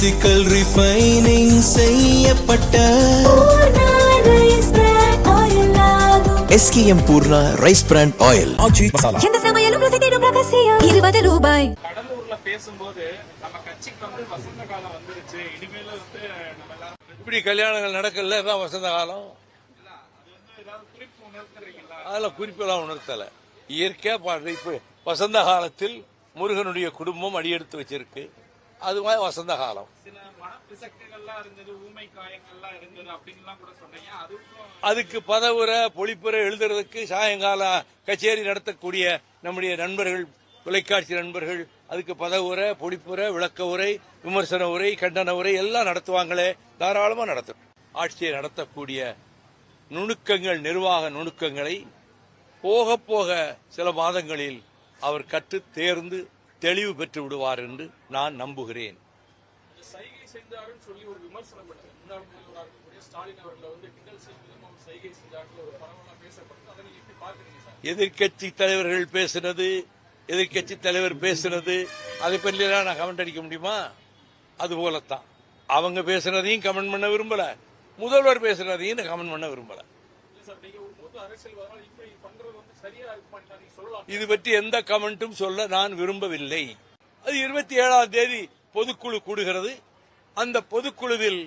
Physical refining செய்யப்பட்ட SKM Poorna rice brand oil. எந்த சமையலும் ருசி தேடும் ரகசியம் ₹20. கடலூர்ல பேசும்போது நம்ம கட்சிக்கு வசந்த காலம் வந்துருச்சு, இனிமேல நம்ம எல்லாரும் இப்படி கல்யாணங்கள் நடக்கல, தான் வசந்த காலம். ஏதாவது குறிப்பு உணர்த்துறீங்களா? அதெல்லாம் குறிப்பெல்லாம் உணர்த்தல, இயற்கையா பாடுற. இப்ப வசந்த காலத்தில் முருகனுடைய குடும்பம் அடியெடுத்து வச்சிருக்கு, அது மாதிரி வசந்த காலம். சில மனப்பிசக்குகள்லாம் இருந்தது, ஊமை காயங்கள்லாம் இருந்தது அப்படின்லாம் கூட சொன்னீங்க. அதுக்கு பதவுரை பொழிப்புரை எழுதுறதுக்கு சாயங்கால கச்சேரி நடத்தக்கூடிய நம்முடைய நண்பர்கள், தொலைக்காட்சி நண்பர்கள், அதுக்கு பதவுரை பொழிப்புரை விளக்க உரை விமர்சன உரை கண்டன உரை எல்லாம் நடத்துவாங்களே, தாராளமா நடத்தும். ஆட்சியை நடத்தக்கூடிய நுணுக்கங்கள், நிர்வாக நுணுக்கங்களை போக போக சில மாதங்களில் அவர் கற்று தேர்ந்து தெளிவு பெற்று விடுவார் என்று நான் நம்புகிறேன். சைகை செஞ்சாருன்னு சொல்லி ஒரு விமர்சனம் பண்ணார் முன்னாள் முதல்வராக இருக்கக்கூடிய ஸ்டாலின் அவர்களை கிண்டல் செய்வதும் சைகை செஞ்சாருன்னு ஒரு பரவலாக பேசப்பட்டு, அதை நீங்க எப்படி பாக்குறீங்க சார்? எதிர்கட்சி தலைவர்கள் பேசுனது, எதிர்கட்சி தலைவர் பேசுனது, அதை பற்றி நான் கமெண்ட் அடிக்க முடியுமா? அது போலத்தான் அவங்க பேசுனதையும் கமெண்ட் பண்ண விரும்பல, முதல்வர் பேசுனதையும் கமெண்ட் பண்ண விரும்பல. இது பற்றி எந்த கமெண்ட்டும் சொல்ல நான் விரும்பவில்லை. அது 27ஆம் தேதி பொதுக்குழு கூடுகிறது. அந்த பொதுக்குழுவில்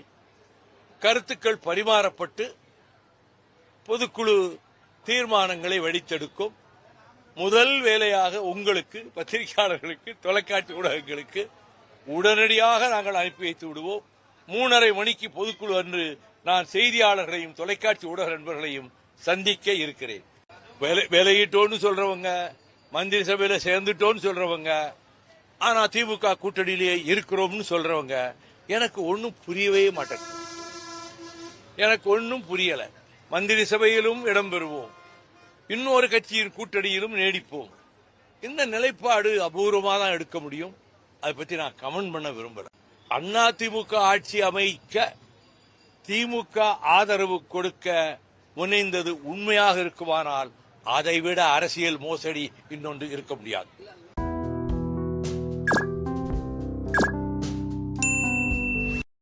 கருத்துக்கள் பரிமாறப்பட்டு பொதுக்குழு தீர்மானங்களை வடித்தெடுக்கும். முதல் வேலையாக உங்களுக்கு, பத்திரிகையாளர்களுக்கு, தொலைக்காட்சி ஊடகங்களுக்கு உடனடியாக நாங்கள் அனுப்பி வைத்து விடுவோம். 3:30 மணிக்கு பொதுக்குழு அன்று நான் செய்தியாளர்களையும் தொலைக்காட்சி ஊடக நண்பர்களையும் சந்திக்க இருக்கிறேன். விலையிட்டோன்னு சொல்றவங்க, மந்திரி சபையில சேர்ந்துட்டோன்னு சொல்றவங்க, ஆனா திமுக கூட்டணியிலேயே இருக்கிறோம்னு சொல்றவங்க, எனக்கு ஒன்னும் புரியவே மாட்டேங்குது. எனக்கு ஒன்னும் புரியல. மந்திரி சபையிலும் இடம்பெறுவோம், இன்னொரு கட்சியின் கூட்டணியிலும் நீடிப்போம். இந்த நிலைப்பாடு அபூர்வமாக தான் எடுக்க முடியும். அதை பத்தி நான் கமெண்ட் பண்ண விரும்பல. அண்ணா திமுக ஆட்சி அமைக்க திமுக ஆதரவு கொடுக்க முனைந்தது உண்மையாக இருக்குமானால் அதைவிட அரசியல் மோசடி இன்னொன்று இருக்க முடியாது.